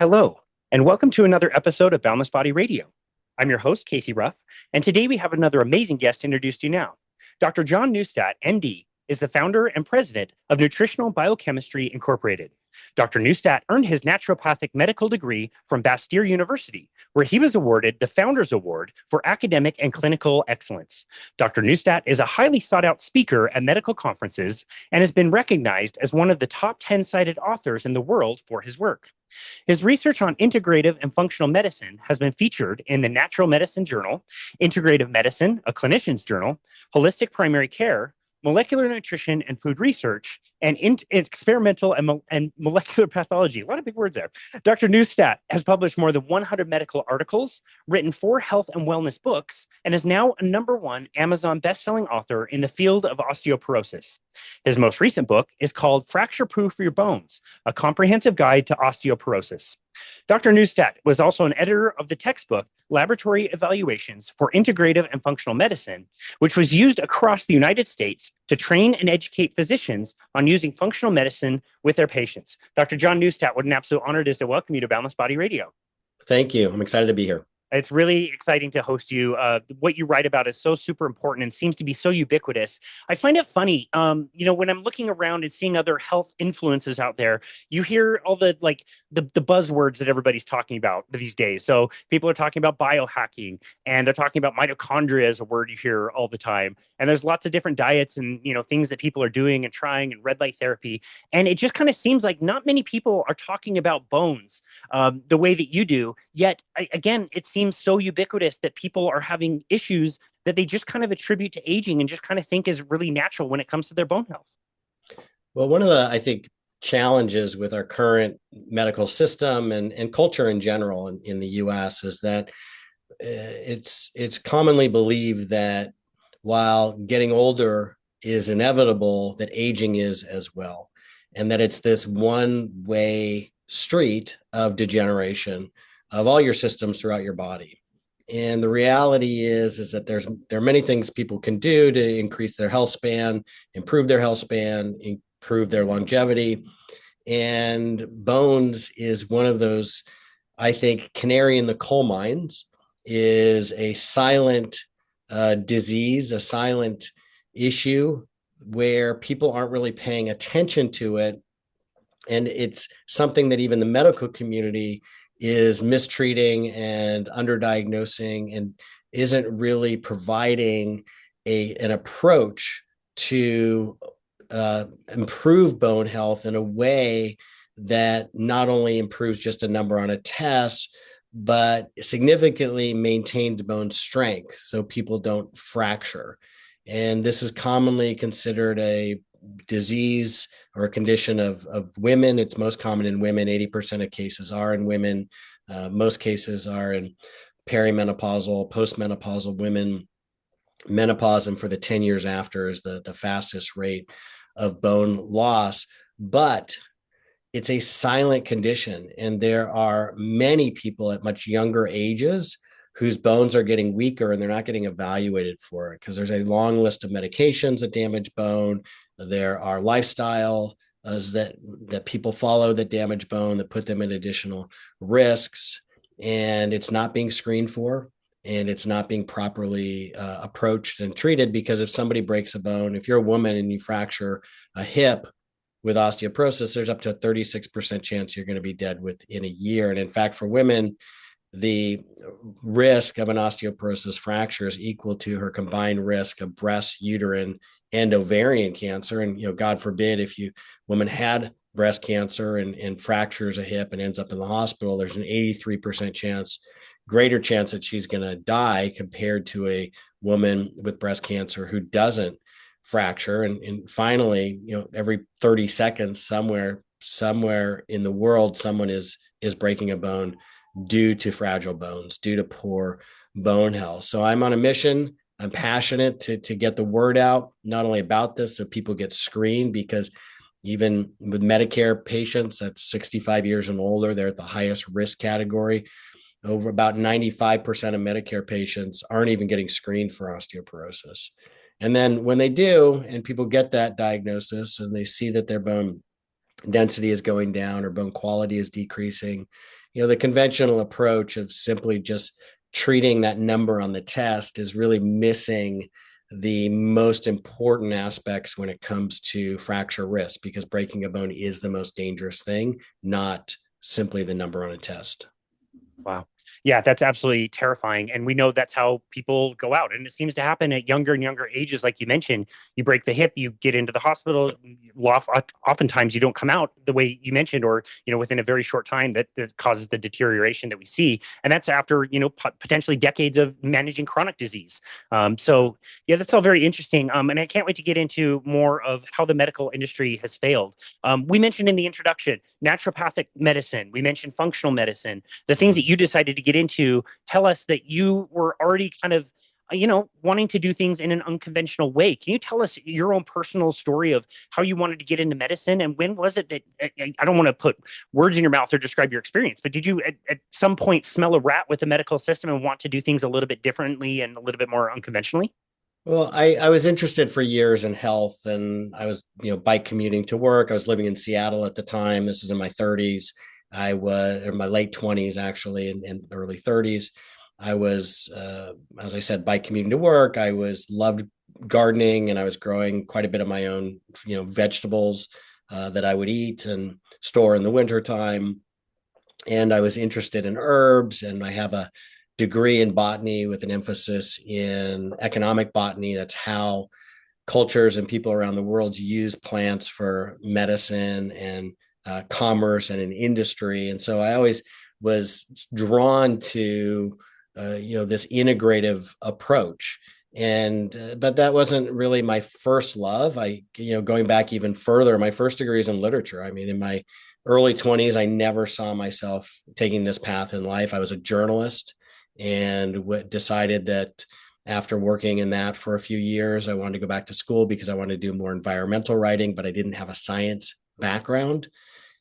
Hello, and welcome to another episode of Boundless Body Radio. I'm your host, Casey Ruff, and today we have another amazing guest to introduce to you now. Dr. John Neustadt, MD, is the founder and president of Nutritional Biochemistry Incorporated. Dr. Neustadt earned his naturopathic medical degree from Bastyr University, where he was awarded the Founders Award for Academic and Clinical Excellence. Dr. Neustadt is a highly sought out speaker at medical conferences and has been recognized as one of the top 10 cited authors in the world for his work. His research on integrative and functional medicine has been featured in the Natural Medicine Journal, Integrative Medicine, a clinician's journal, Holistic Primary Care, Molecular Nutrition and Food Research, and Experimental and Molecular Pathology. A lot of big words there. Dr. Neustadt has published more than 100 medical articles, written 4 health and wellness books, and is now a #1 Amazon bestselling author in the field of osteoporosis. His most recent book is called Fracture Proof for Your Bones, a comprehensive guide to osteoporosis. Dr. Neustadt was also an editor of the textbook Laboratory Evaluations for Integrative and Functional Medicine, which was used across the United States to train and educate physicians on using functional medicine with their patients. Dr. John Neustadt, what an absolute honor it is to welcome you to Boundless Body Radio. Thank you. I'm excited to be here. It's really exciting to host you. What you write about is so super important and seems to be so ubiquitous. I find it funny, when I'm looking around and seeing other health influences out there, you hear all the buzzwords that everybody's talking about these days. So people are talking about biohacking, and they're talking about mitochondria as a word you hear all the time. And there's lots of different diets and things that people are doing and trying, and red light therapy. And it just kind of seems like not many people are talking about bones the way that you do. Yet again, it seems so ubiquitous that people are having issues that they just kind of attribute to aging and just kind of think is really natural when it comes to their bone health. Well, one of the, I think, challenges with our current medical system and culture in general in the US is that it's commonly believed that while getting older is inevitable, that aging is as well. And that it's this one-way street of degeneration of all your systems throughout your body. And the reality is that there are many things people can do to increase their health span, improve their health span, improve their longevity. And bones is one of those, I think, canary in the coal mines, is a silent disease, a silent issue where people aren't really paying attention to it. And it's something that even the medical community is mistreating and underdiagnosing and isn't really providing an approach to improve bone health in a way that not only improves just a number on a test, but significantly maintains bone strength so people don't fracture. And this is commonly considered a disease or a condition of women. It's most common in women. 80% of cases are in women. Most cases are in perimenopausal, postmenopausal women. Menopause, and for the 10 years after, is the fastest rate of bone loss. But it's a silent condition. And there are many people at much younger ages whose bones are getting weaker and they're not getting evaluated for it because there's a long list of medications that damage bone. There are lifestyle that people follow that damage bone, that put them in additional risks, and it's not being screened for, and it's not being properly approached and treated. Because if somebody breaks a bone, if you're a woman and you fracture a hip with osteoporosis, there's up to a 36% chance you're going to be dead within a year. And in fact, for women, the risk of an osteoporosis fracture is equal to her combined risk of breast, uterine, and ovarian cancer. And, God forbid, if you woman had breast cancer and fractures a hip and ends up in the hospital, there's an 83% greater chance that she's going to die compared to a woman with breast cancer who doesn't fracture. And finally, every 30 seconds somewhere in the world, someone is breaking a bone due to fragile bones, due to poor bone health. So I'm on a mission. I'm passionate to get the word out, not only about this, so people get screened, because even with Medicare patients, that's 65 years and older, they're at the highest risk category. Over about 95% of Medicare patients aren't even getting screened for osteoporosis. And then when they do, and people get that diagnosis and they see that their bone density is going down or bone quality is decreasing. The conventional approach of simply just treating that number on the test is really missing the most important aspects when it comes to fracture risk, because breaking a bone is the most dangerous thing, not simply the number on a test. Wow. Yeah, that's absolutely terrifying. And we know that's how people go out. And it seems to happen at younger and younger ages. Like you mentioned, you break the hip, you get into the hospital. Oftentimes you don't come out the way you mentioned, or, within a very short time that causes the deterioration that we see. And that's after, potentially decades of managing chronic disease. So yeah, that's all very interesting. And I can't wait to get into more of how the medical industry has failed. We mentioned in the introduction, naturopathic medicine. We mentioned functional medicine. The things that you decided to get into tell us that you were already kind of wanting to do things in an unconventional way. Can you tell us your own personal story of how you wanted to get into medicine, and when was it that, I don't want to put words in your mouth or describe your experience, but did you at some point smell a rat with the medical system and want to do things a little bit differently and a little bit more unconventionally? Well, I was interested for years in health, and I was, bike commuting to work. I was living in Seattle at the time. This is in my 30s. I was in my late 20s, actually, and early 30s. I was, as I said, bike commuting to work. I was loved gardening, and I was growing quite a bit of my own, vegetables that I would eat and store in the wintertime. And I was interested in herbs, and I have a degree in botany with an emphasis in economic botany. That's how cultures and people around the world use plants for medicine and commerce and in industry. And so I always was drawn to this integrative approach. And but that wasn't really my first love. Going back even further, my first degree is in literature. I mean, in my early 20s, I never saw myself taking this path in life. I was a journalist, and decided that after working in that for a few years, I wanted to go back to school because I wanted to do more environmental writing, but I didn't have a science background.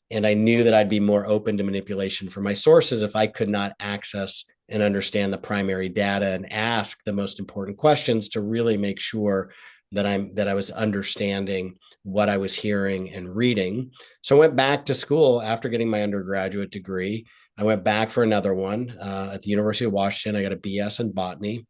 And I knew that I'd be more open to manipulation for my sources if I could not access and understand the primary data and ask the most important questions to really make sure that I was understanding what I was hearing and reading. So I went back to school after getting my undergraduate degree. I went back for another one at the University of Washington. I got a BS in botany.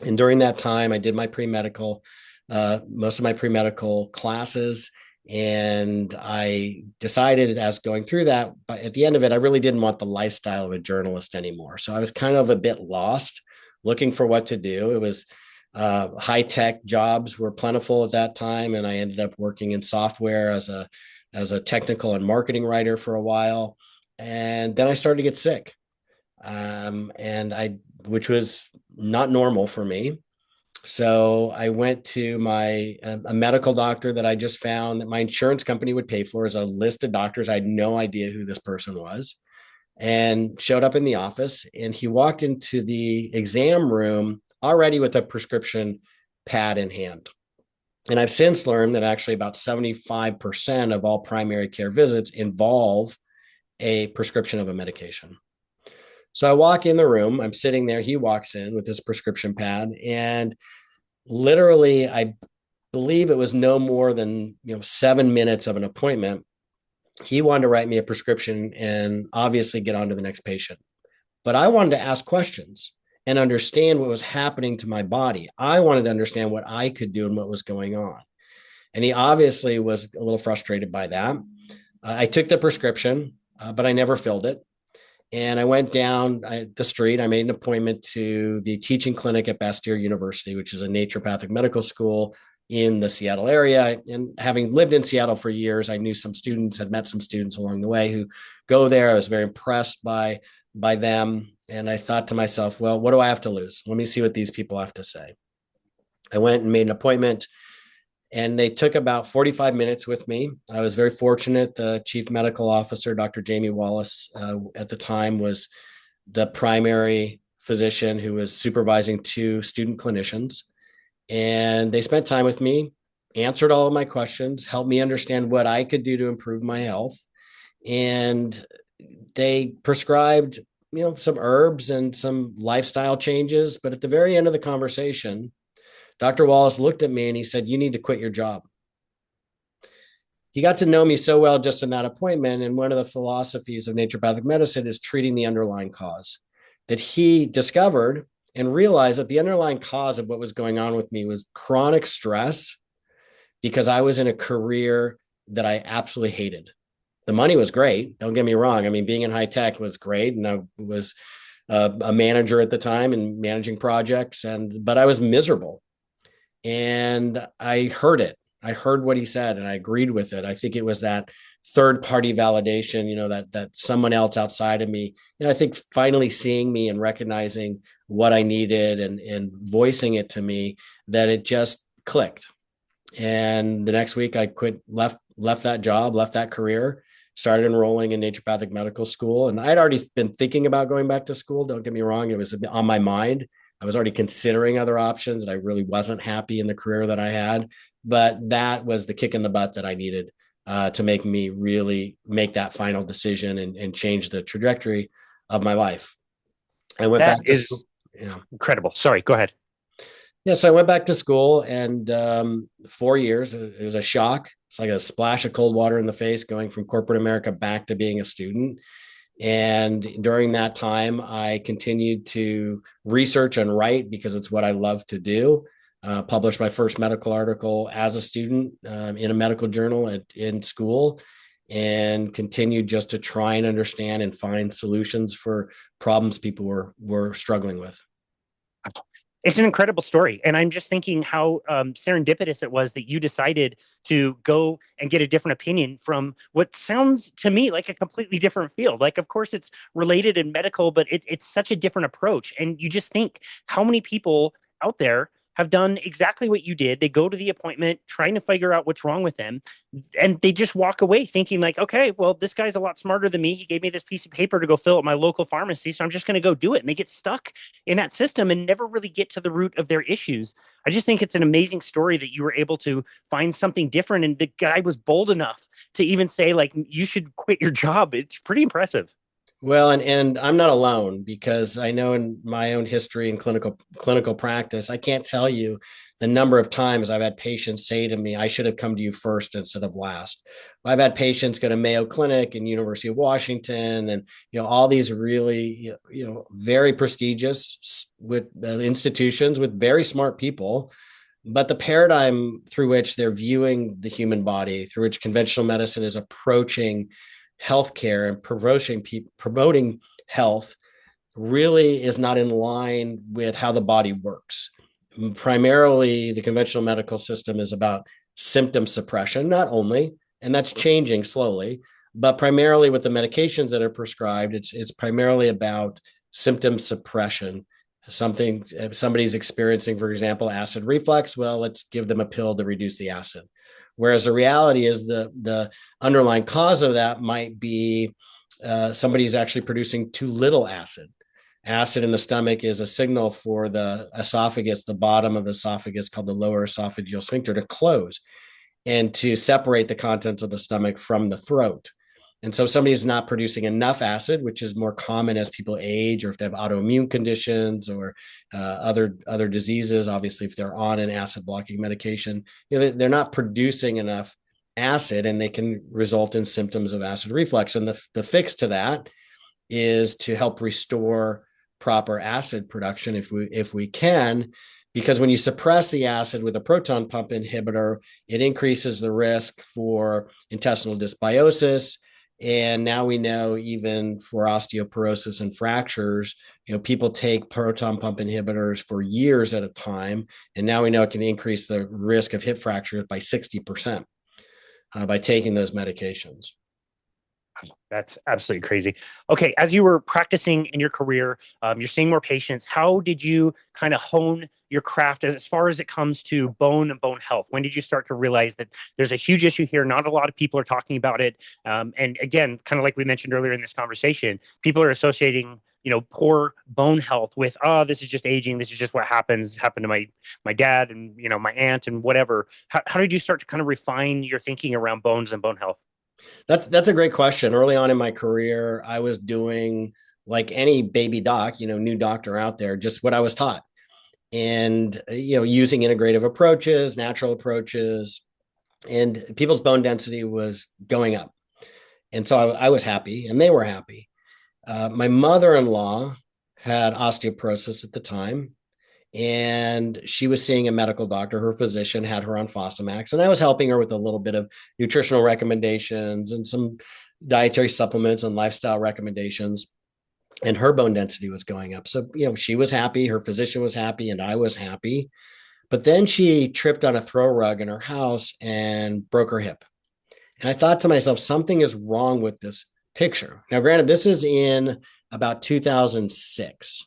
And during that time, I did my pre-medical, most of my pre-medical classes. And I decided as going through that, but at the end of it, I really didn't want the lifestyle of a journalist anymore. So I was kind of a bit lost looking for what to do. It was high-tech jobs were plentiful at that time. And I ended up working in software as a technical and marketing writer for a while. And then I started to get sick. Which was not normal for me. So I went to a medical doctor that I just found that my insurance company would pay for, as a list of doctors. I had no idea who this person was, and showed up in the office, and he walked into the exam room already with a prescription pad in hand. And I've since learned that actually about 75% of all primary care visits involve a prescription of a medication. So I walk in the room, I'm sitting there, he walks in with his prescription pad, and literally, I believe it was no more than 7 minutes of an appointment. He wanted to write me a prescription and obviously get on to the next patient. But I wanted to ask questions and understand what was happening to my body. I wanted to understand what I could do and what was going on. And he obviously was a little frustrated by that. I took the prescription, but I never filled it. And I went down the street. I made an appointment to the teaching clinic at Bastyr University, which is a naturopathic medical school in the Seattle area. And having lived in Seattle for years, I knew some students, had met some students along the way who go there. I was very impressed by them. And I thought to myself, well, what do I have to lose? Let me see what these people have to say. I went and made an appointment, and they took about 45 minutes with me. I was very fortunate. The chief medical officer, Dr. Jamie Wallace, at the time was the primary physician who was supervising 2 student clinicians. And they spent time with me, answered all of my questions, helped me understand what I could do to improve my health. And they prescribed, some herbs and some lifestyle changes. But at the very end of the conversation, Dr. Wallace looked at me and he said, "You need to quit your job." he got to know me so well just in that appointment. And one of the philosophies of naturopathic medicine is treating the underlying cause that he discovered and realized that the underlying cause of what was going on with me was chronic stress because I was in a career that I absolutely hated. The money was great. Don't get me wrong. I mean, being in high tech was great. And I was a manager at the time and managing projects. But I was miserable. And I heard it. I heard what he said and I agreed with it. I think it was that third party validation, that someone else outside of me, I think finally seeing me and recognizing what I needed and voicing it to me, that it just clicked. And the next week I left that job, left that career, started enrolling in naturopathic medical school. And I'd already been thinking about going back to school. Don't get me wrong. It was on my mind. I was already considering other options and I really wasn't happy in the career that I had, but that was the kick in the butt that I needed to make me really make that final decision and change the trajectory of my life. I went That back to school. is incredible. Sorry, go ahead. Yeah, so I went back to school and 4 years, it was a shock. It's like a splash of cold water in the face going from corporate America back to being a student. And during that time, I continued to research and write because it's what I love to do. Published my first medical article as a student in a medical journal in school, and continued just to try and understand and find solutions for problems people were struggling with. It's an incredible story. And I'm just thinking how serendipitous it was that you decided to go and get a different opinion from what sounds to me like a completely different field. Like, of course, it's related in medical, but it's such a different approach. And you just think how many people out there have done exactly what you did. They go to the appointment trying to figure out what's wrong with them, and they just walk away thinking like, okay, well, this guy's a lot smarter than me. He gave me this piece of paper to go fill at my local pharmacy, so I'm just going to go do it. And they get stuck in that system and never really get to the root of their issues. I just think it's an amazing story that you were able to find something different, and the guy was bold enough to even say like, you should quit your job. It's pretty impressive. Well, and I'm not alone because I know in my own history and clinical practice, I can't tell you the number of times I've had patients say to me, I should have come to you first instead of last. I've had patients go to Mayo Clinic and University of Washington and all these really very prestigious with institutions with very smart people, but the paradigm through which they're viewing the human body, through which conventional medicine is approaching healthcare and promoting health really is not in line with how the body works. Primarily, the conventional medical system is about symptom suppression, not only, and that's changing slowly, but primarily with the medications that are prescribed, it's primarily about symptom suppression. Somebody's experiencing, for example, acid reflux. Well, let's give them a pill to reduce the acid. Whereas the reality is the underlying cause of that might be somebody's actually producing too little acid. Acid in the stomach is a signal for the esophagus, the bottom of the esophagus called the lower esophageal sphincter, to close and to separate the contents of the stomach from the throat. And so somebody is not producing enough acid, which is more common as people age or if they have autoimmune conditions or other diseases. Obviously, if they're on an acid blocking medication, they're not producing enough acid and they can result in symptoms of acid reflux. And the fix to that is to help restore proper acid production if we can, because when you suppress the acid with a proton pump inhibitor, it increases the risk for intestinal dysbiosis. And now we know even for osteoporosis and fractures, people take proton pump inhibitors for years at a time. And now we know it can increase the risk of hip fractures by 60% by taking those medications. That's absolutely crazy. Okay, as you were practicing in your career, you're seeing more patients. How did you kind of hone your craft as far as it comes to bone and bone health? When did you start to realize that there's a huge issue here? Not a lot of people are talking about it. And again, kind of like we mentioned earlier in this conversation, people are associating poor bone health with, oh, this is just aging. This is just what happened to my dad and my aunt and whatever. How did you start to kind of refine your thinking around bones and bone health? That's a great question. Early on in my career, I was doing like any baby doc, new doctor out there, just what I was taught. And, using integrative approaches, natural approaches, and people's bone density was going up. And so I was happy and they were happy. My mother-in-law had osteoporosis at the time, and she was seeing a medical doctor. Her physician had her on Fosamax, and I was helping her with a little bit of nutritional recommendations and some dietary supplements and lifestyle recommendations. And her bone density was going up. So, she was happy, her physician was happy, and I was happy. But then she tripped on a throw rug in her house and broke her hip. And I thought to myself, something is wrong with this picture. Now, granted, this is in about 2006.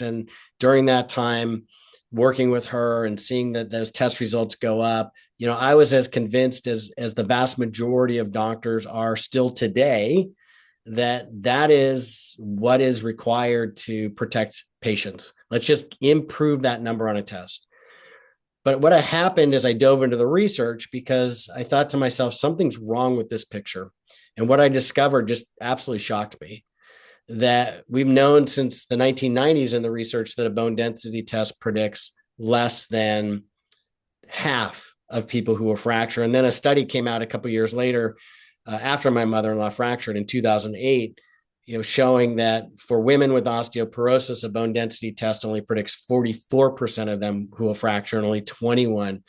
And during that time, working with her and seeing that those test results go up, I was as convinced as the vast majority of doctors are still today that is what is required to protect patients. Let's just improve that number on a test. But what happened is I dove into the research because I thought to myself, something's wrong with this picture. And what I discovered just absolutely shocked me, that we've known since the 1990s in the research that a bone density test predicts less than half of people who will fracture. And then a study came out a couple of years later, after my mother-in-law fractured in 2008, showing that for women with osteoporosis, a bone density test only predicts 44% of them who will fracture and only 21%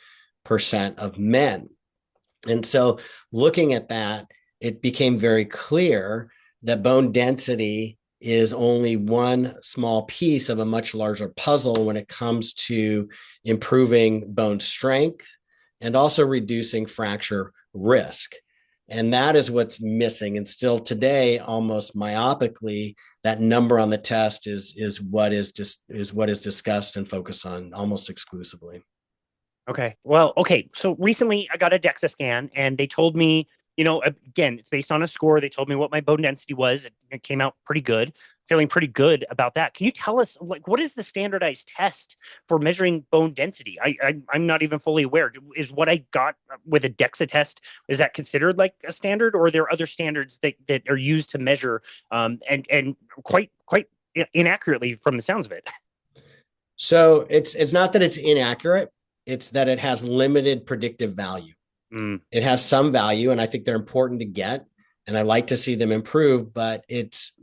of men. And so looking at that, it became very clear that bone density is only one small piece of a much larger puzzle when it comes to improving bone strength and also reducing fracture risk. And that is what's missing. And still today, almost myopically, that number on the test is what is discussed and focused on almost exclusively. Okay. Well, okay. So recently I got a DEXA scan and they told me, again, it's based on a score. They told me what my bone density was. It came out pretty good, feeling pretty good about that. Can you tell us, what is the standardized test for measuring bone density? I'm not even fully aware. Is what I got with a DEXA test, is that considered like a standard, or are there other standards that are used to measure and quite inaccurately from the sounds of it? So it's not that it's inaccurate. It's that it has limited predictive value. Mm. It has some value, and I think they're important to get, and I like to see them improve, but it's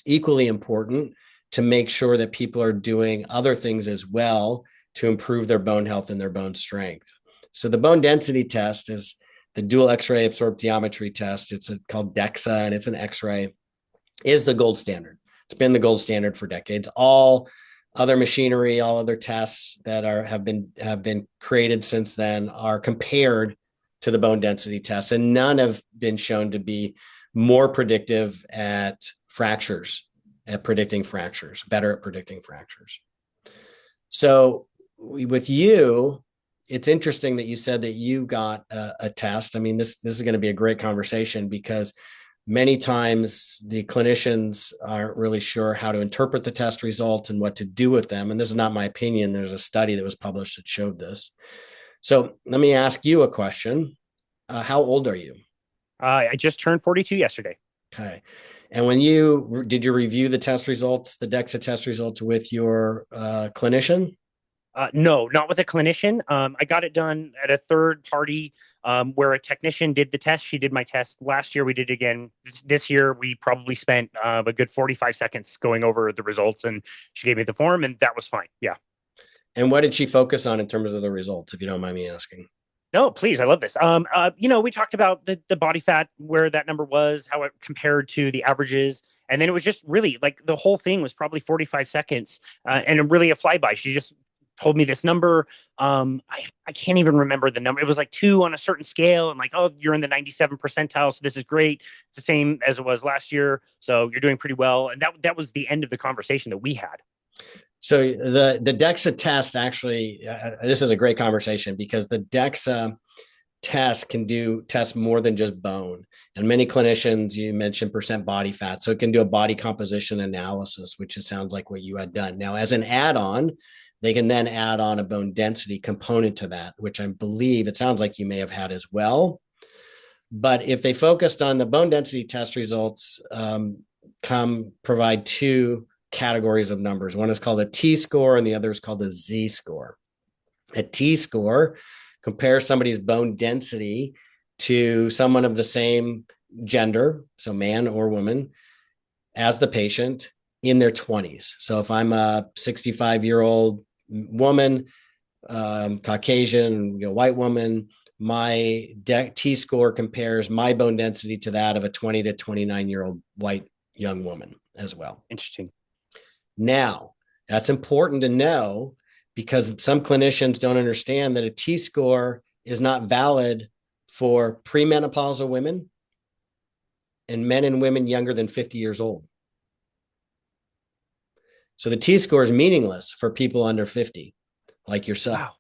equally important to make sure that people are doing other things as well to improve their bone health and their bone strength. So the bone density test is the dual X-ray absorptiometry test. It's called DEXA, and it's an X-ray, is the gold standard. It's been the gold standard for decades. All other machinery, all other tests that have been created since then are compared to the bone density test, and none have been shown to be more predictive at fractures, better at predicting fractures. So with you, it's interesting that you said that you got a test. I mean, this is going to be a great conversation because many times the clinicians aren't really sure how to interpret the test results and what to do with them. And this is not my opinion. There's a study that was published that showed this. So let me ask you a question. How old are you? I just turned 42 yesterday. Okay. And did you review the test results, the DEXA test results with your clinician? No, not with a clinician. I got it done at a third party where a technician did the test. She did my test last year. We did it again this year. We probably spent a good 45 seconds going over the results, and she gave me the form, and that was fine. Yeah. And what did she focus on in terms of the results, if you don't mind me asking? No, please. I love this. We talked about the body fat, where that number was, how it compared to the averages. And then it was just really like the whole thing was probably 45 seconds and really a flyby. She just told me this number. I can't even remember the number. It was like 2 on a certain scale. And like, oh, you're in the 97 percentile. So this is great. It's the same as it was last year. So you're doing pretty well. And that was the end of the conversation that we had. So the DEXA test actually, this is a great conversation because the DEXA test can test more than just bone. And many clinicians, you mentioned percent body fat, so it can do a body composition analysis, which sounds like what you had done. Now, as an add-on, they can then add on a bone density component to that, which I believe it sounds like you may have had as well. But if they focused on the bone density test results, provide two categories of numbers. One is called a T-score and the other is called a Z-score. A T-score compare somebody's bone density to someone of the same gender, so man or woman, as the patient in their 20s. So if I'm a 65-year-old woman, Caucasian, white woman, my T-score compares my bone density to that of a 20 to 29-year-old white young woman as well. Interesting. Now, that's important to know because some clinicians don't understand that a T-score is not valid for premenopausal women and men and women younger than 50 years old. So the T-score is meaningless for people under 50, like yourself. Wow.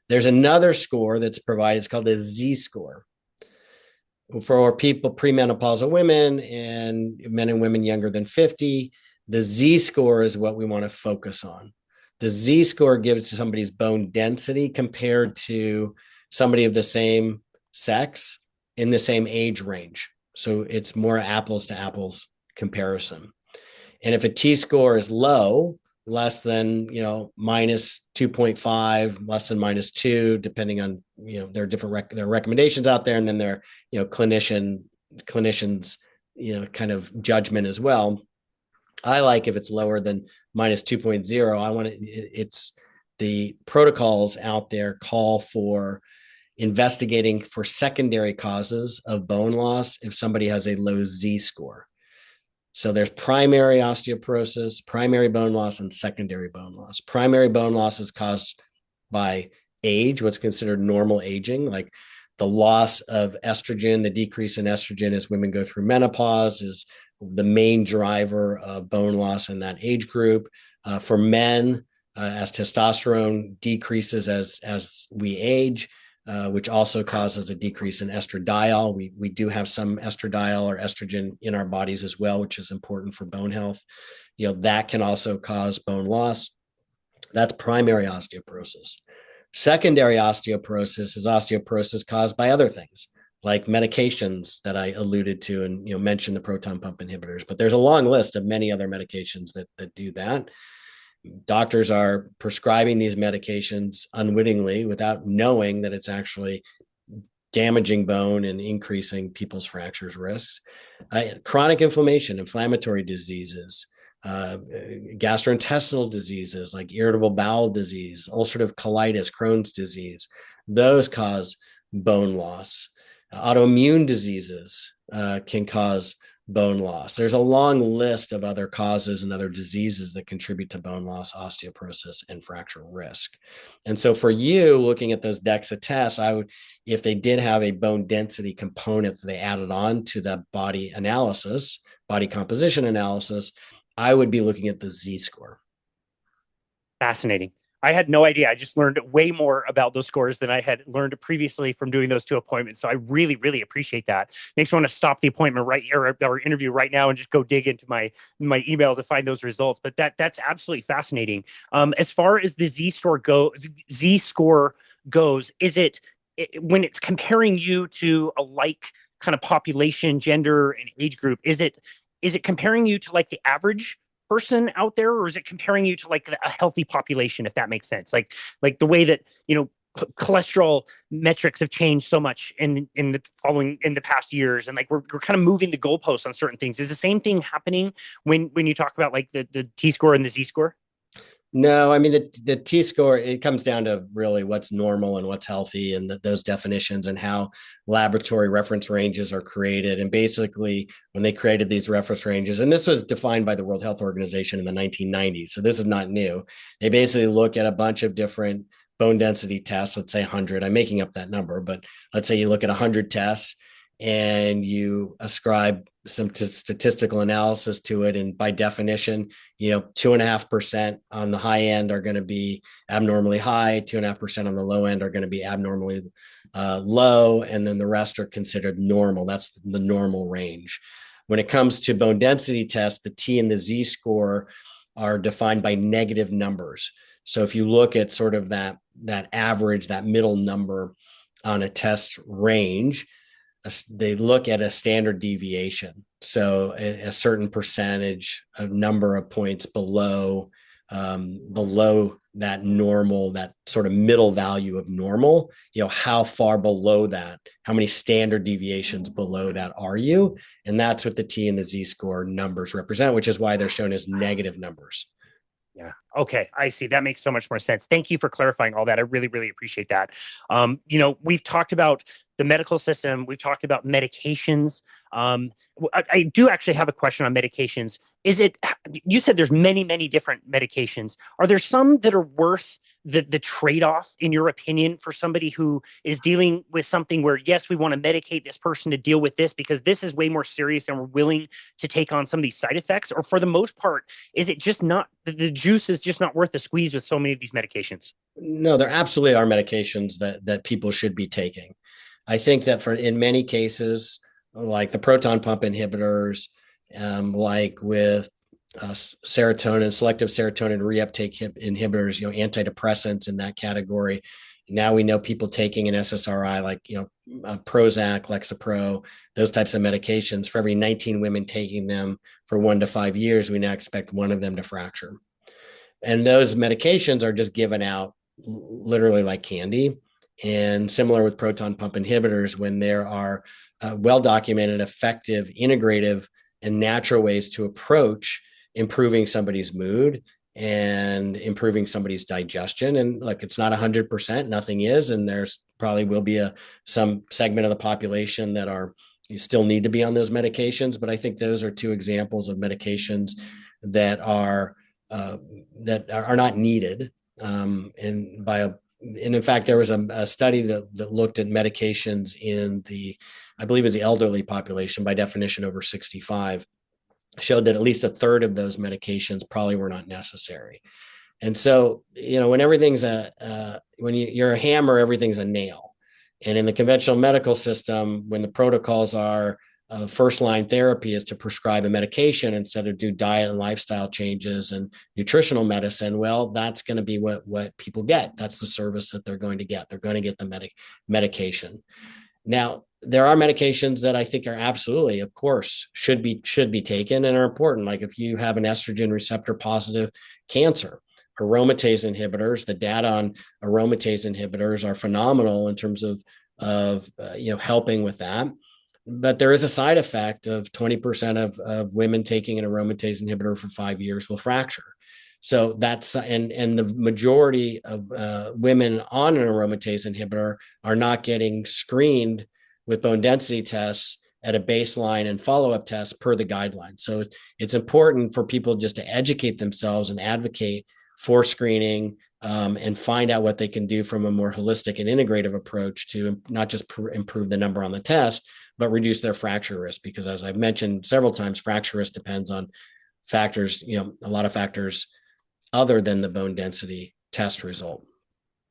There's another score that's provided. It's called the Z-score for people, premenopausal women and men and women younger than 50. The Z-score is what we want to focus on. The Z-score gives somebody's bone density compared to somebody of the same sex in the same age range. So it's more apples to apples comparison. And if a T-score is low, less than, minus 2.5, less than minus 2, depending on, there are different there are recommendations out there. And then there are, clinicians, kind of judgment as well. I like if it's lower than minus 2.0, I want it's the protocols out there call for investigating for secondary causes of bone loss if somebody has a low Z-score. So there's primary osteoporosis, primary bone loss, and secondary bone loss. Primary bone loss is caused by age, what's considered normal aging, like the loss of estrogen, the decrease in estrogen as women go through menopause is the main driver of bone loss in that age group. For men, as testosterone decreases as we age, which also causes a decrease in estradiol. We do have some estradiol or estrogen in our bodies as well, which is important for bone health. That can also cause bone loss. That's primary osteoporosis. Secondary osteoporosis is osteoporosis caused by other things, like medications that I alluded to and mentioned the proton pump inhibitors. But there's a long list of many other medications that do that. Doctors are prescribing these medications unwittingly without knowing that it's actually damaging bone and increasing people's fractures risks. Chronic inflammation, inflammatory diseases, gastrointestinal diseases like irritable bowel disease, ulcerative colitis, Crohn's disease, those cause bone loss. Autoimmune diseases can cause bone loss. There's a long list of other causes and other diseases that contribute to bone loss, osteoporosis, and fracture risk. And so for you, looking at those DEXA tests, I would, if they did have a bone density component that they added on to the body analysis, body composition analysis, I would be looking at the Z-score. Fascinating. I had no idea. I just learned way more about those scores than I had learned previously from doing those two appointments. So I really, really appreciate that. Makes me want to stop the appointment right here or interview right now and just go dig into my email to find those results. But that's absolutely fascinating. As far as the Z-score goes, is it when it's comparing you to a like kind of population, gender, and age group? Is it comparing you to like the average person out there, or is it comparing you to like a healthy population, if that makes sense? Like the way that cholesterol metrics have changed so much in the past years, and like we're kind of moving the goalposts on certain things. Is the same thing happening when you talk about like the T-score and the Z-score? No, I mean, the T-score, it comes down to really what's normal and what's healthy and those definitions and how laboratory reference ranges are created. And basically, when they created these reference ranges, and this was defined by the World Health Organization in the 1990s, so this is not new. They basically look at a bunch of different bone density tests, let's say 100. I'm making up that number, but let's say you look at 100 tests and you ascribe some statistical analysis to it. And by definition, 2.5% on the high end are going to be abnormally high, 2.5% on the low end are going to be abnormally low. And then the rest are considered normal. That's the normal range. When it comes to bone density tests, the T and the Z score are defined by negative numbers. So if you look at sort of that average, that middle number on a test range, they look at a standard deviation. So a certain percentage, a number of points below below that normal, that sort of middle value of normal, how far below that, how many standard deviations below that are you? And that's what the T and the Z score numbers represent, which is why they're shown as negative numbers. Yeah. Okay. I see. That makes so much more sense. Thank you for clarifying all that. I really, really appreciate that. We've talked about the medical system. We've talked about medications. I do actually have a question on medications. You said there's many, many different medications. Are there some that are worth the trade-off, in your opinion, for somebody who is dealing with something where, yes, we want to medicate this person to deal with this because this is way more serious and we're willing to take on some of these side effects? Or for the most part, is it just not, the juice is just not worth the squeeze with so many of these medications? No, there absolutely are medications that people should be taking. I think that in many cases, like the proton pump inhibitors, like with serotonin, selective serotonin reuptake inhibitors, antidepressants in that category. Now we know people taking an SSRI like, Prozac, Lexapro, those types of medications. For every 19 women taking them for 1 to 5 years, we now expect one of them to fracture. And those medications are just given out literally like candy. And similar with proton pump inhibitors, when there are well-documented, effective, integrative, and natural ways to approach improving somebody's mood and improving somebody's digestion. And look, it's not 100%, nothing is. And there's probably will be some segment of the population that you still need to be on those medications. But I think those are two examples of medications that are not needed. And in fact, there was a study that looked at medications in I believe it was the elderly population, by definition over 65, showed that at least a third of those medications probably were not necessary. And so, when everything's when you're a hammer, everything's a nail. And in the conventional medical system, when the protocols are first line therapy is to prescribe a medication instead of do diet and lifestyle changes and nutritional medicine, well, that's going to be what people get. That's the service that they're going to get. They're going to get the medication. Now, there are medications that I think are absolutely, of course, should be taken and are important. Like if you have an estrogen receptor positive cancer, aromatase inhibitors, the data on aromatase inhibitors are phenomenal in terms of helping with that. But there is a side effect of 20% of women taking an aromatase inhibitor for 5 years will fracture. So that's, and the majority of women on an aromatase inhibitor are not getting screened with bone density tests at a baseline and follow-up tests per the guidelines. So it's important for people just to educate themselves and advocate for screening and find out what they can do from a more holistic and integrative approach to not just improve the number on the test, but reduce their fracture risk. Because as I've mentioned several times, fracture risk depends on factors, a lot of factors other than the bone density test result.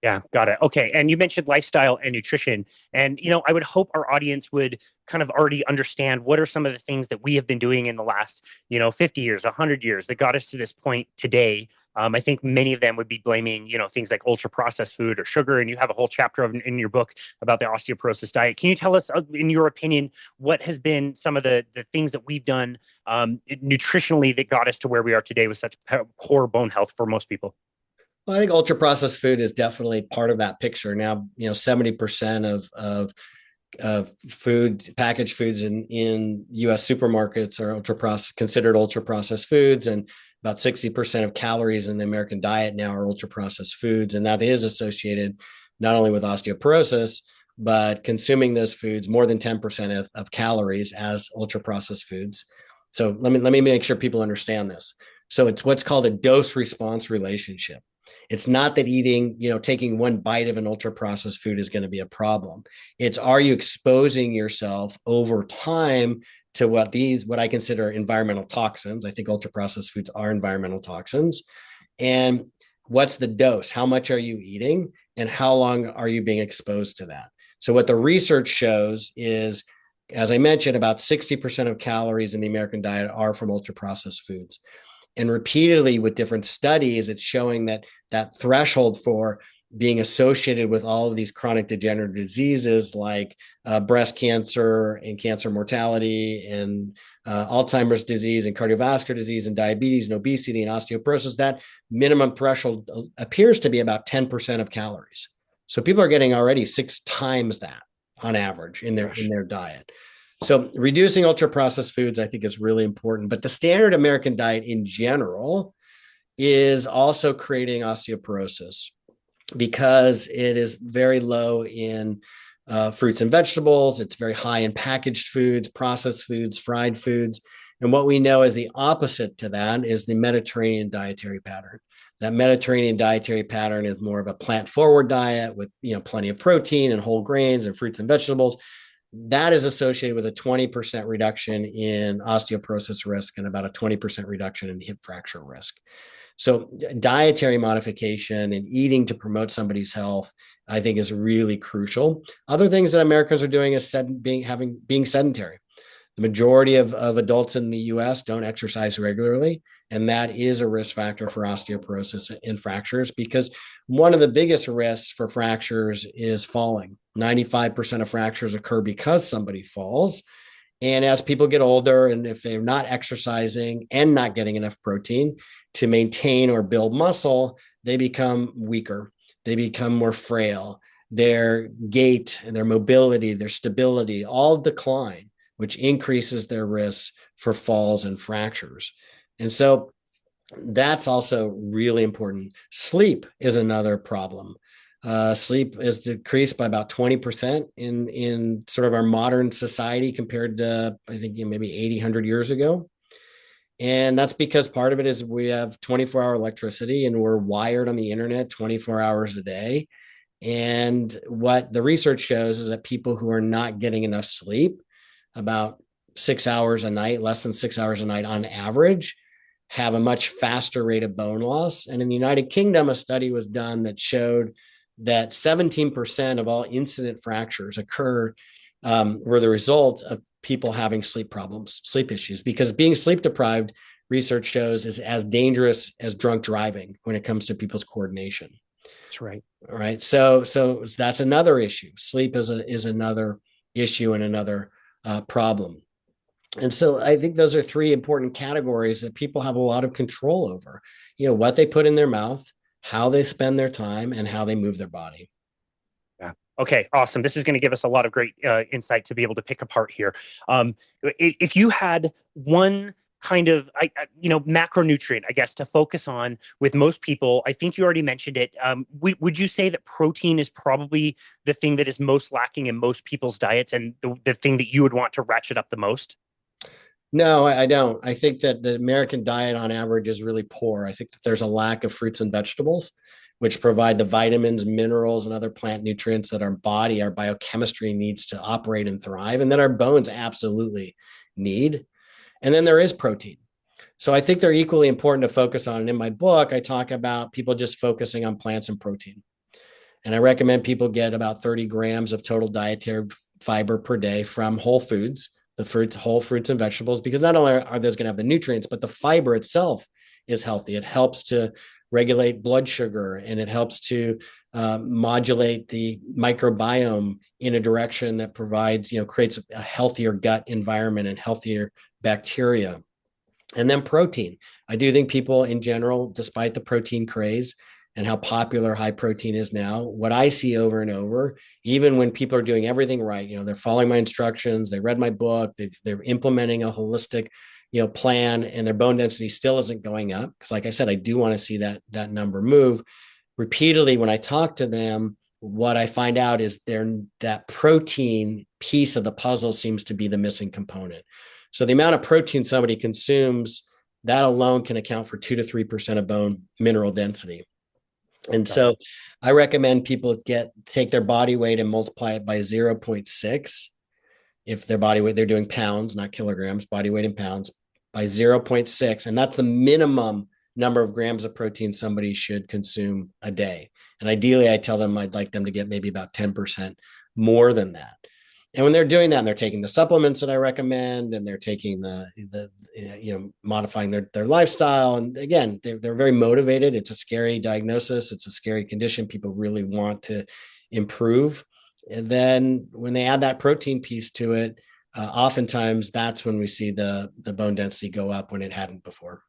Yeah, got it. Okay. And you mentioned lifestyle and nutrition. And, I would hope our audience would kind of already understand what are some of the things that we have been doing in the last, 50 years, 100 years that got us to this point today. I think many of them would be blaming, things like ultra processed food or sugar. And you have a whole chapter in your book about the osteoporosis diet. Can you tell us, in your opinion, what has been some of the things that we've done nutritionally that got us to where we are today with such poor bone health for most people? Well, I think ultra processed food is definitely part of that picture. Now, 70% of food, packaged foods in U.S. supermarkets are considered ultra processed foods, and about 60% of calories in the American diet now are ultra processed foods, and that is associated not only with osteoporosis, but consuming those foods more than 10% of calories as ultra processed foods. So let me make sure people understand this. So it's what's called a dose response relationship. It's not that taking one bite of an ultra processed food is going to be a problem. It's, are you exposing yourself over time to what I consider environmental toxins? I think ultra processed foods are environmental toxins. And what's the dose? How much are you eating? And how long are you being exposed to that? So what the research shows is, as I mentioned, about 60% of calories in the American diet are from ultra processed foods. And repeatedly with different studies, it's showing that threshold for being associated with all of these chronic degenerative diseases like breast cancer and cancer mortality and Alzheimer's disease and cardiovascular disease and diabetes and obesity and osteoporosis, that minimum threshold appears to be about 10% of calories. So people are getting already 6 times that on average in their diet. So reducing ultra processed foods, I think, is really important. But the standard American diet in general is also creating osteoporosis because it is very low in fruits and vegetables. It's very high in packaged foods, processed foods, fried foods. And what we know is the opposite to that is the Mediterranean dietary pattern. That Mediterranean dietary pattern is more of a plant-forward diet with plenty of protein and whole grains and fruits and vegetables. That is associated with a 20% reduction in osteoporosis risk and about a 20% reduction in hip fracture risk. So dietary modification and eating to promote somebody's health, I think, is really crucial. Other things that Americans are doing is being sedentary. The majority of adults in the US don't exercise regularly, and that is a risk factor for osteoporosis and fractures, because one of the biggest risks for fractures is falling. 95% of fractures occur because somebody falls. And as people get older, and if they're not exercising and not getting enough protein to maintain or build muscle, they become weaker. They become more frail. Their gait, their mobility, their stability all decline, which increases their risks for falls and fractures. And so that's also really important. Sleep is another problem. Sleep is decreased by about 20% in sort of our modern society compared to, I think, maybe 80, 100 years ago. And that's because part of it is we have 24-hour electricity and we're wired on the internet 24 hours a day. And what the research shows is that people who are not getting enough sleep, about 6 hours a night, less than 6 hours a night on average, have a much faster rate of bone loss. And in the United Kingdom, a study was done that showed that 17% of all incident fractures occur were the result of people having sleep problems, sleep issues, because being sleep deprived, research shows, is as dangerous as drunk driving when it comes to people's coordination. That's right. All right. So that's another issue. Sleep is another issue and another problem. And so I think those are 3 important categories that people have a lot of control over. What they put in their mouth, how they spend their time, and how they move their body. Yeah. Okay, awesome. This is going to give us a lot of great insight to be able to pick apart here. If you had one kind of, macronutrient, I guess, to focus on with most people, I think you already mentioned it. Would you say that protein is probably the thing that is most lacking in most people's diets and the thing that you would want to ratchet up the most? No, I don't. I think that the American diet on average is really poor. I think that there's a lack of fruits and vegetables, which provide the vitamins, minerals, and other plant nutrients that our body, our biochemistry needs to operate and thrive, and that our bones absolutely need. And then there is protein. So I think they're equally important to focus on. And in my book, I talk about people just focusing on plants and protein. And I recommend people get about 30 grams of total dietary fiber per day from whole foods, whole fruits and vegetables, because not only are those going to have the nutrients, but the fiber itself is healthy. It helps to regulate blood sugar, and it helps to modulate the microbiome in a direction that creates a healthier gut environment and healthier bacteria. And then protein. I do think people in general, despite the protein craze and how popular high protein is now, what I see over and over, even when people are doing everything right, they're following my instructions, they read my book, they're implementing a holistic, plan, and their bone density still isn't going up. Because like I said, I do want to see that number move. Repeatedly, when I talk to them, what I find out is that protein piece of the puzzle seems to be the missing component. So the amount of protein somebody consumes, that alone can account for 2 to 3% of bone mineral density. And so I recommend people take their body weight and multiply it by 0.6. If their body weight, they're doing pounds, not kilograms, body weight in pounds, by 0.6. And that's the minimum number of grams of protein somebody should consume a day. And ideally, I tell them I'd like them to get maybe about 10% more than that. And when they're doing that, and they're taking the supplements that I recommend, and they're taking the modifying their lifestyle. And again, they're very motivated. It's a scary diagnosis. It's a scary condition. People really want to improve. And then when they add that protein piece to it, oftentimes that's when we see the bone density go up when it hadn't before.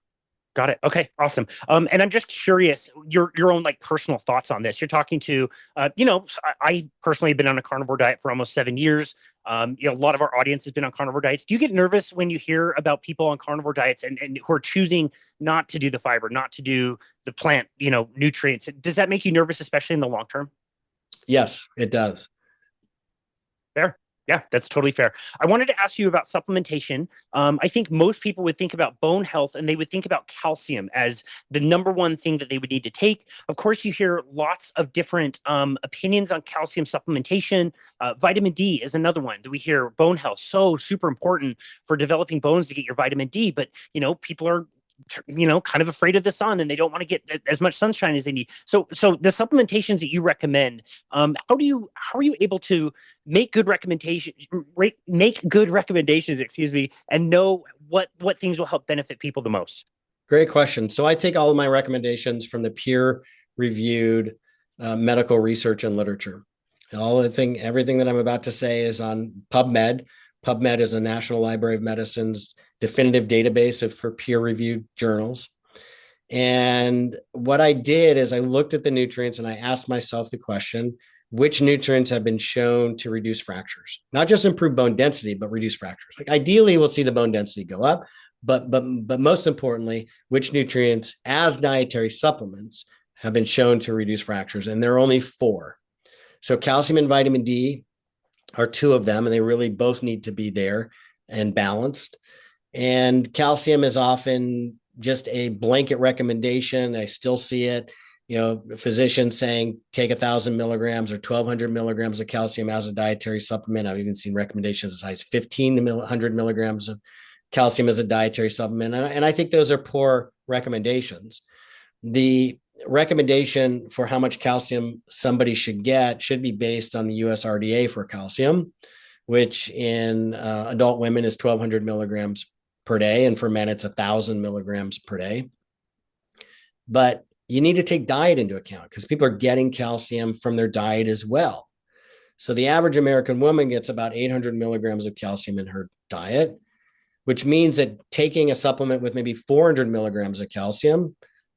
Got it. Okay, awesome. And I'm just curious, your own like personal thoughts on this. You're talking to, I personally have been on a carnivore diet for almost 7 years. A lot of our audience has been on carnivore diets. Do you get nervous when you hear about people on carnivore diets and who are choosing not to do the fiber, not to do the plant, nutrients? Does that make you nervous, especially in the long term? Yes, it does. Fair. Yeah, that's totally fair. I wanted to ask you about supplementation. I think most people would think about bone health and they would think about calcium as the number one thing that they would need to take. Of course, you hear lots of different opinions on calcium supplementation. Vitamin D is another one that we hear bone health, so super important for developing bones to get your vitamin D. But, people are kind of afraid of the sun and they don't want to get as much sunshine as they need. So the supplementations that you recommend, how are you able to make good recommendations, excuse me, and know what things will help benefit people the most? Great question. So I take all of my recommendations from the peer reviewed medical research and literature. Everything that I'm about to say is on PubMed. PubMed is the National Library of Medicine's definitive database for peer-reviewed journals. And what I did is I looked at the nutrients and I asked myself the question, which nutrients have been shown to reduce fractures? Not just improve bone density, but reduce fractures. Like ideally, we'll see the bone density go up, but most importantly, which nutrients as dietary supplements have been shown to reduce fractures? And there are only 4. So calcium and vitamin D are 2 of them, and they really both need to be there and balanced. And calcium is often just a blanket recommendation. I still see it, physicians saying take 1,000 milligrams or 1,200 milligrams of calcium as a dietary supplement. I've even seen recommendations as high as 1,500 milligrams of calcium as a dietary supplement. And I think those are poor recommendations. The recommendation for how much calcium somebody should get should be based on the USRDA for calcium, which in adult women is 1,200 milligrams per day. And for men, it's 1,000 milligrams per day. But you need to take diet into account because people are getting calcium from their diet as well. So the average American woman gets about 800 milligrams of calcium in her diet, which means that taking a supplement with maybe 400 milligrams of calcium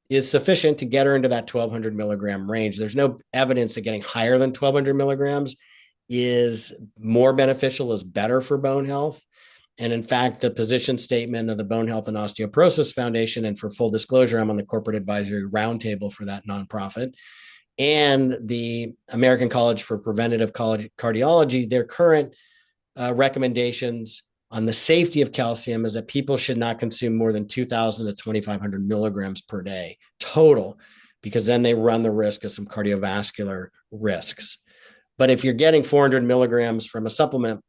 is sufficient to get her into that 1,200 milligram range. There's no evidence that getting higher than 1,200 milligrams is more beneficial, is better for bone health. And in fact, the position statement of the Bone Health and Osteoporosis Foundation, and for full disclosure, I'm on the corporate advisory roundtable for that nonprofit, and the American College for Preventative Cardiology, their current recommendations on the safety of calcium is that people should not consume more than 2,000 to 2,500 milligrams per day total, because then they run the risk of some cardiovascular risks. But if you're getting 400 milligrams from a supplement,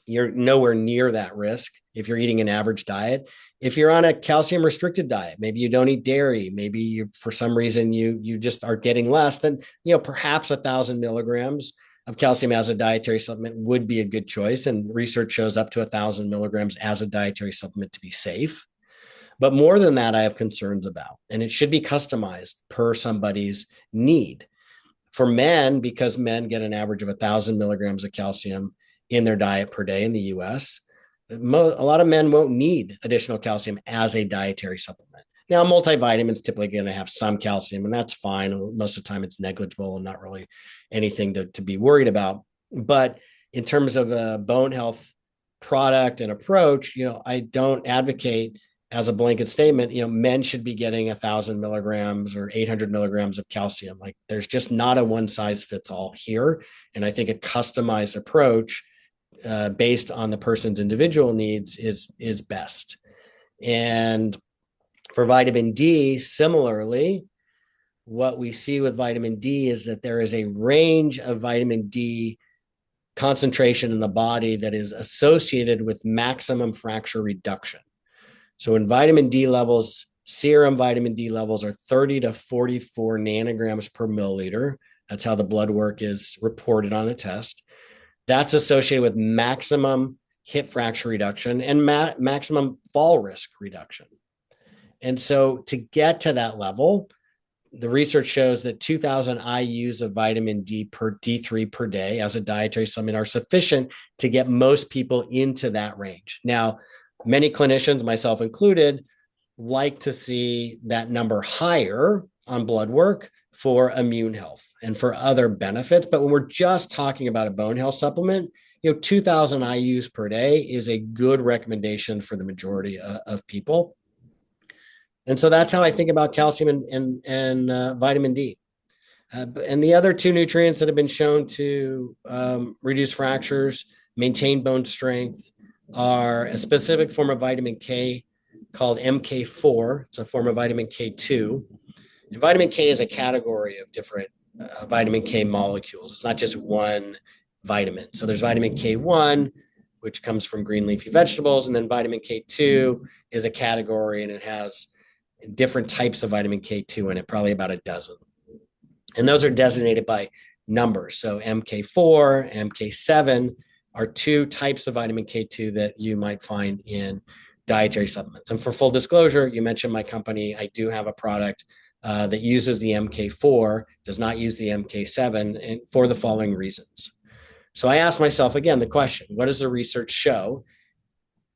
you're nowhere near that risk if you're eating an average diet. If you're on a calcium restricted diet, maybe you don't eat dairy, maybe you, for some reason you just are getting less, then perhaps 1,000 milligrams of calcium as a dietary supplement would be a good choice. And research shows up to 1,000 milligrams as a dietary supplement to be safe. But more than that, I have concerns about, and it should be customized per somebody's need. For men, because men get an average of 1,000 milligrams of calcium in their diet per day in the US, a lot of men won't need additional calcium as a dietary supplement. Now, multivitamins typically going to have some calcium, and that's fine. Most of the time, it's negligible and not really anything to be worried about. But in terms of a bone health product and approach, I don't advocate as a blanket statement, men should be getting 1,000 milligrams or 800 milligrams of calcium. Like there's just not a one size fits all here. And I think a customized approach based on the person's individual needs is best. And for vitamin D, similarly, what we see with vitamin D is that there is a range of vitamin D concentration in the body that is associated with maximum fracture reduction. So in vitamin D levels, serum vitamin D levels are 30 to 44 nanograms per milliliter. That's how the blood work is reported on a test. That's associated with maximum hip fracture reduction and maximum fall risk reduction. And so to get to that level, the research shows that 2,000 IUs of vitamin D3 per day as a dietary supplement are sufficient to get most people into that range. Now, many clinicians, myself included, like to see that number higher on blood work for immune health and for other benefits. But when we're just talking about a bone health supplement, 2,000 IUs per day is a good recommendation for the majority of people. And so that's how I think about calcium and vitamin D. And the other two nutrients that have been shown to reduce fractures, maintain bone strength, are a specific form of vitamin K called MK4. It's a form of vitamin K2. And vitamin K is a category of different vitamin K molecules. It's not just one vitamin. So there's vitamin K1, which comes from green leafy vegetables. And then vitamin K2 is a category, and it has different types of vitamin K2 in it, probably about a dozen. And those are designated by numbers. So MK4 and MK7 are two types of vitamin K2 that you might find in dietary supplements. And for full disclosure, you mentioned my company. I do have a product that uses the MK4, does not use the MK7, and for the following reasons. So I asked myself again the question, what does the research show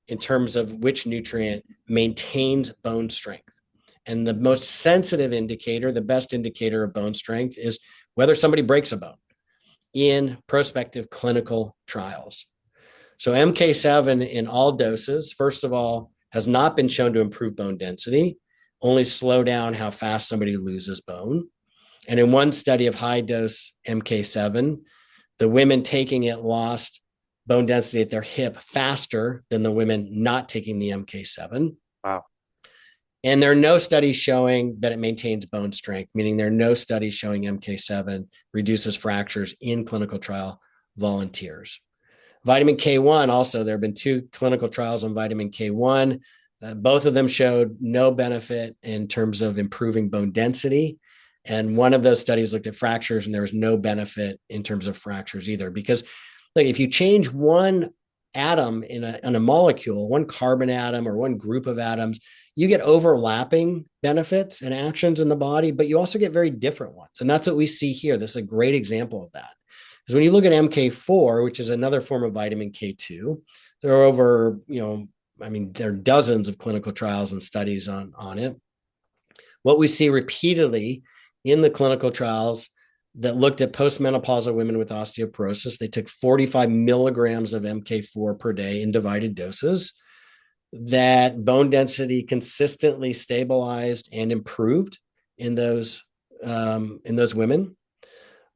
in terms of which nutrient maintains bone strength? And the most sensitive indicator, the best indicator of bone strength, is whether somebody breaks a bone in prospective clinical trials. So MK7 in all doses, first of all, has not been shown to improve bone density, only slow down how fast somebody loses bone. And in one study of high dose MK7, the women taking it lost bone density at their hip faster than the women not taking the MK7. Wow. And there are no studies showing that it maintains bone strength, meaning there are no studies showing MK7 reduces fractures in clinical trial volunteers. Vitamin K1 also, there have been two clinical trials on vitamin K1. Both of them showed no benefit in terms of improving bone density. And one of those studies looked at fractures, and there was no benefit in terms of fractures either. Because like, if you change one atom in a molecule, one carbon atom or one group of atoms, you get overlapping benefits and actions in the body, but you also get very different ones. And that's what we see here. This is a great example of that. Because when you look at MK4, which is another form of vitamin K2, there are over, there are dozens of clinical trials and studies on it. What we see repeatedly in the clinical trials that looked at postmenopausal women with osteoporosis, they took 45 milligrams of MK4 per day in divided doses. That bone density consistently stabilized and improved in those women.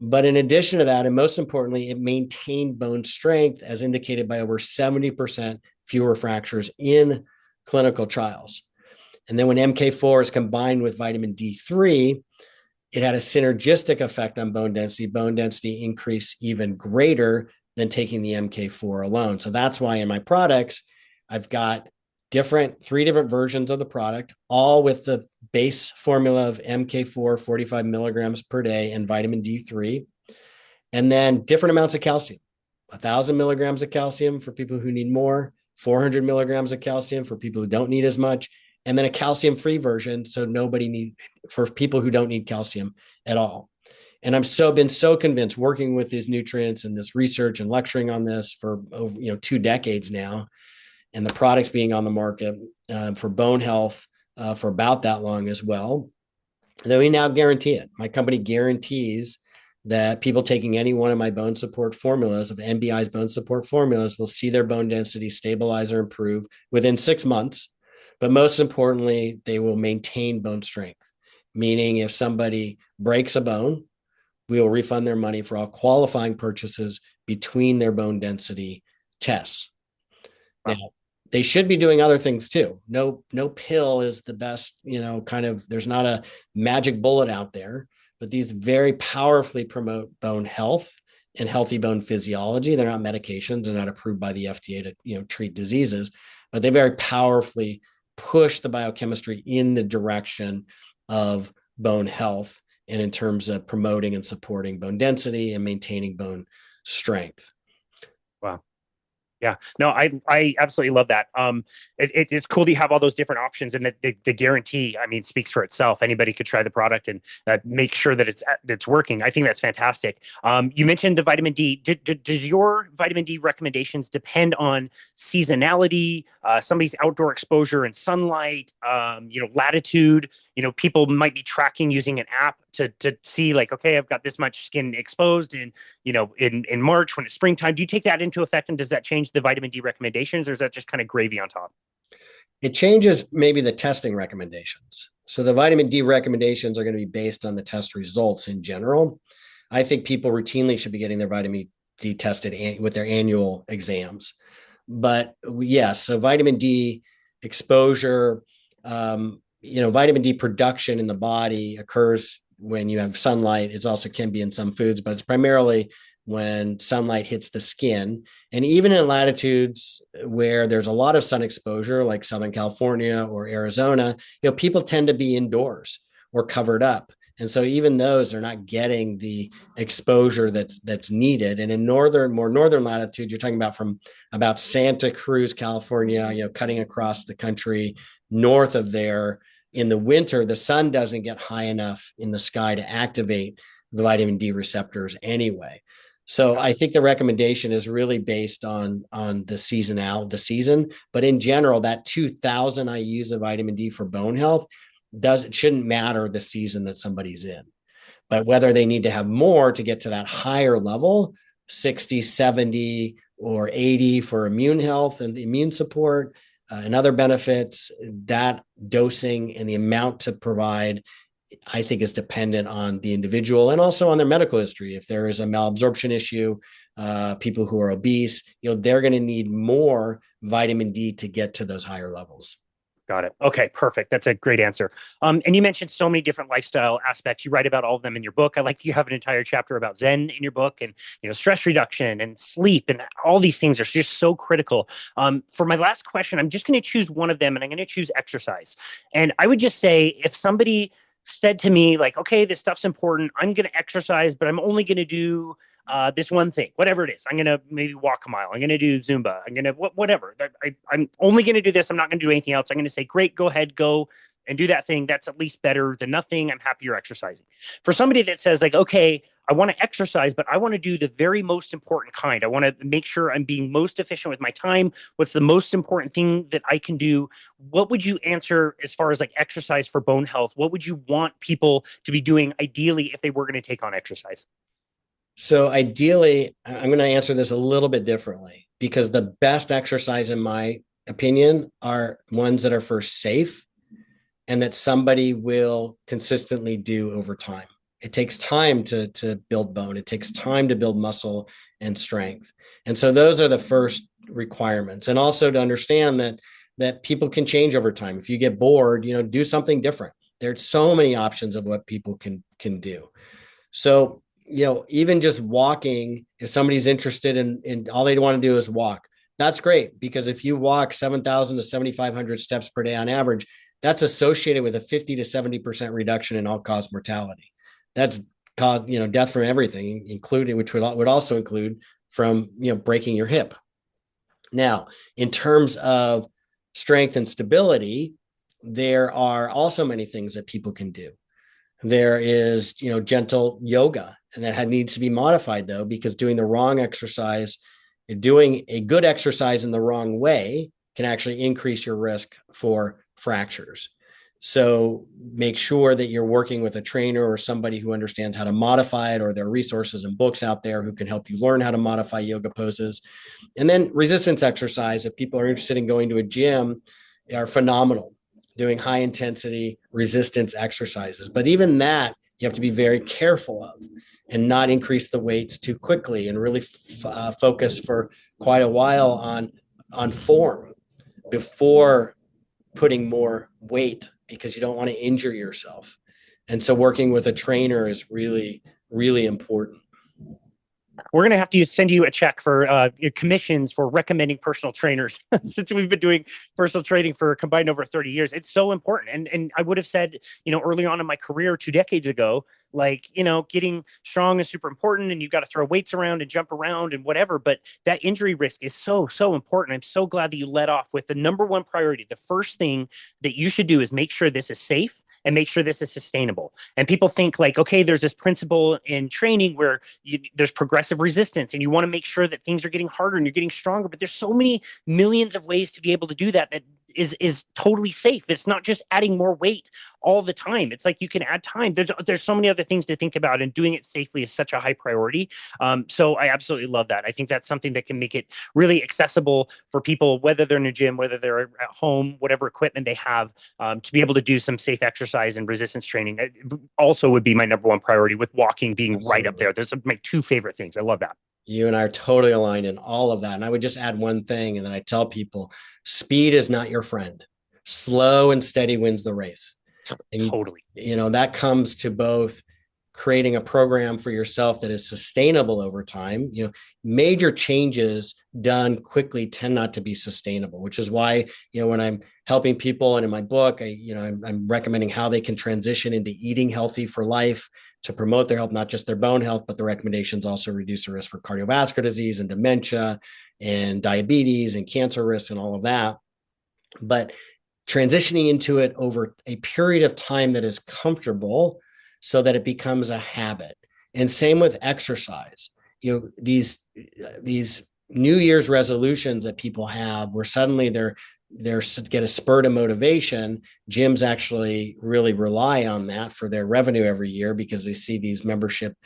But in addition to that, and most importantly, it maintained bone strength as indicated by over 70% fewer fractures in clinical trials. And then when MK4 is combined with vitamin D3, it had a synergistic effect on bone density. Bone density increased even greater than taking the MK4 alone. So that's why in my products, I've got three different versions of the product, all with the base formula of MK4, 45 milligrams per day, and vitamin D3, and then different amounts of calcium, 1,000 milligrams of calcium for people who need more, 400 milligrams of calcium for people who don't need as much, and then a calcium-free version, for people who don't need calcium at all. And I've been so convinced working with these nutrients and this research and lecturing on this for 2 decades now, and the products being on the market for bone health for about that long as well, that we now guarantee it. My company guarantees that people taking any one of my bone support formulas, of NBI's bone support formulas, will see their bone density stabilize or improve within 6 months. But most importantly, they will maintain bone strength, meaning if somebody breaks a bone, we will refund their money for all qualifying purchases between their bone density tests. Wow. Now, they should be doing other things too. No pill is the best, there's not a magic bullet out there, but these very powerfully promote bone health and healthy bone physiology. They're not medications. They're not approved by the FDA to, treat diseases, but they very powerfully push the biochemistry in the direction of bone health and in terms of promoting and supporting bone density and maintaining bone strength. Wow. Yeah, no, I absolutely love that. It's cool that you have all those different options, and that the guarantee, I mean, speaks for itself. Anybody could try the product and make sure that it's working. I think that's fantastic. You mentioned the vitamin D. Does your vitamin D recommendations depend on seasonality, somebody's outdoor exposure and sunlight, latitude? People might be tracking using an app to see like, okay, I've got this much skin exposed, and in March when it's springtime. Do you take that into effect, and does that change the vitamin D recommendations, or is that just kind of gravy on top? It changes maybe the testing recommendations. So the vitamin D recommendations are going to be based on the test results in general. I think people routinely should be getting their vitamin D tested with their annual exams. But yes, so vitamin D exposure, vitamin D production in the body occurs when you have sunlight. It also can be in some foods, but it's primarily when sunlight hits the skin. And even in latitudes where there's a lot of sun exposure, like Southern California or Arizona, people tend to be indoors or covered up. And so even those are not getting the exposure that's needed. And in more northern latitudes, you're talking about from about Santa Cruz, California, cutting across the country north of there. In the winter, the sun doesn't get high enough in the sky to activate the vitamin D receptors anyway. So I think the recommendation is really based on the season. But in general, that 2,000 IUs of vitamin D for bone health it shouldn't matter the season that somebody's in. But whether they need to have more to get to that higher level, 60, 70, or 80 for immune health and immune support and other benefits, that dosing and the amount to provide, I think, is dependent on the individual and also on their medical history. If there is a malabsorption issue, people who are obese, they're going to need more vitamin D to get to those higher levels. Got it. Okay, perfect. That's a great answer. And you mentioned so many different lifestyle aspects. You write about all of them in your book. I like that you have an entire chapter about Zen in your book, and stress reduction and sleep, and all these things are just so critical. For my last question, I'm just going to choose one of them, and I'm going to choose exercise. And I would just say, if somebody said to me like, okay, this stuff's important, I'm going to exercise, but I'm only going to do this one thing, whatever it is. I'm going to maybe walk a mile. I'm going to do Zumba. I'm going to whatever. I'm only going to do this. I'm not going to do anything else. I'm going to say, great, go ahead, go and do that thing. That's at least better than nothing. I'm happy you're exercising. For somebody that says like, okay, I want to exercise, but I want to do the very most important kind. I want to make sure I'm being most efficient with my time. What's the most important thing that I can do? What would you answer as far as like exercise for bone health? What would you want people to be doing ideally if they were going to take on exercise? So ideally, I'm going to answer this a little bit differently, because the best exercise, in my opinion, are ones that are first safe and that somebody will consistently do over time. It takes time to build bone. It takes time to build muscle and strength. And so those are the first requirements. And also to understand that people can change over time. If you get bored, do something different. There's so many options of what people can do. So even just walking, if somebody's interested in all they want to do is walk, that's great. Because if you walk 7,000 to 7,500 steps per day on average, that's associated with a 50 to 70% reduction in all-cause mortality. That's caused, death from everything, including, which would also include from, breaking your hip. Now, in terms of strength and stability, there are also many things that people can do. There is, gentle yoga, and that needs to be modified though, because doing the wrong exercise, doing a good exercise in the wrong way can actually increase your risk for fractures. So make sure that you're working with a trainer or somebody who understands how to modify it, or there are resources and books out there who can help you learn how to modify yoga poses. And then resistance exercise, if people are interested in going to a gym, are phenomenal, doing high intensity resistance exercises. But even that, you have to be very careful of and not increase the weights too quickly, and really focus for quite a while on form before putting more weight, because you don't want to injure yourself. And so working with a trainer is really, really important. We're going to have to send you a check for commissions for recommending personal trainers since we've been doing personal training for combined over 30 years. It's so important. And I would have said, early on in my career 2 decades ago, like, getting strong is super important and you've got to throw weights around and jump around and whatever. But that injury risk is so, so important. I'm so glad that you led off with the number one priority. The first thing that you should do is make sure this is safe and make sure this is sustainable. And people think like, okay, there's this principle in training where there's progressive resistance and you want to make sure that things are getting harder and you're getting stronger. But there's so many millions of ways to be able to do that is totally safe. It's not just adding more weight all the time. It's like you can add time. There's so many other things to think about, and doing it safely is such a high priority. So I absolutely love that. I think that's something that can make it really accessible for people, whether they're in a gym, whether they're at home, whatever equipment they have, to be able to do some safe exercise and resistance training. It also would be my number one priority, with walking being Absolutely. Right up there. Those are my two favorite things. I love that. You and I are totally aligned in all of that. And I would just add one thing, and then I tell people, speed is not your friend. Slow and steady wins the race. And totally. That comes to both creating a program for yourself that is sustainable over time. Major changes done quickly tend not to be sustainable, which is why, when I'm helping people and in my book, I'm recommending how they can transition into eating healthy for life to promote their health, not just their bone health, but the recommendations also reduce the risk for cardiovascular disease and dementia and diabetes and cancer risk and all of that. But transitioning into it over a period of time that is comfortable so that it becomes a habit. And same with exercise. These New Year's resolutions that people have, where suddenly they're get a spurt of motivation. Gyms actually really rely on that for their revenue every year, because they see these memberships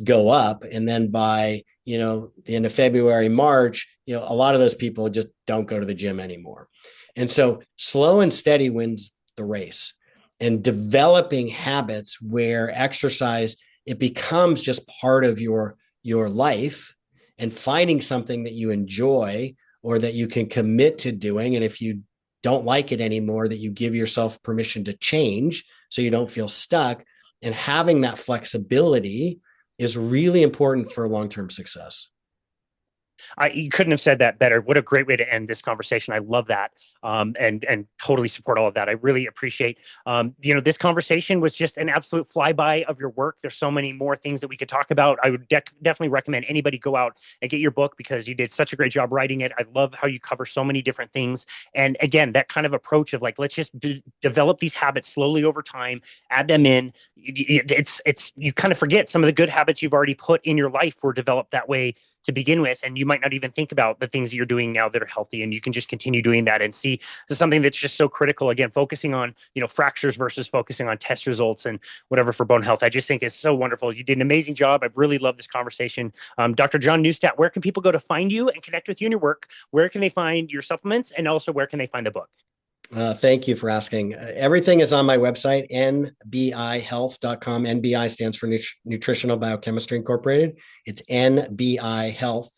go up. And then by, the end of February, March, a lot of those people just don't go to the gym anymore. And so slow and steady wins the race. And developing habits where exercise, it becomes just part of your life, and finding something that you enjoy or that you can commit to doing. And if you don't like it anymore, that you give yourself permission to change so you don't feel stuck. And having that flexibility is really important for long-term success. You couldn't have said that better. What a great way to end this conversation. I love that, and totally support all of that. I really appreciate, this conversation was just an absolute flyby of your work. There's so many more things that we could talk about. I would definitely recommend anybody go out and get your book, because you did such a great job writing it. I love how you cover so many different things. And again, that kind of approach of like, let's just develop these habits slowly over time, add them in. You kind of forget some of the good habits you've already put in your life were developed that way to begin with, and you might not even think about the things that you're doing now that are healthy, and you can just continue doing that and see. So something that's just so critical, again, focusing on fractures versus focusing on test results and whatever for bone health. I just think is so wonderful. You did an amazing job. I've really loved this conversation. Dr. John Neustadt, where can people go to find you and connect with you and your work? Where can they find your supplements, and also where can they find the book? Thank you for asking. Everything is on my website, nbihealth.com. NBI stands for Nutritional Biochemistry Incorporated. It's nbihealth.com.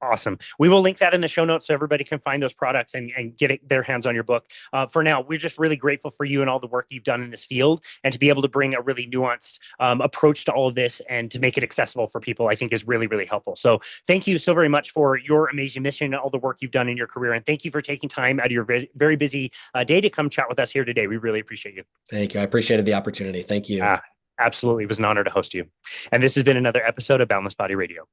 Awesome. We will link that in the show notes so everybody can find those products and get their hands on your book. For now, we're just really grateful for you and all the work you've done in this field, and to be able to bring a really nuanced approach to all of this and to make it accessible for people, I think is really, really helpful. So thank you so very much for your amazing mission and all the work you've done in your career. And thank you for taking time out of your very busy day to come chat with us here today. We really appreciate you. Thank you. I appreciated the opportunity. Thank you. Absolutely. It was an honor to host you. And this has been another episode of Boundless Body Radio.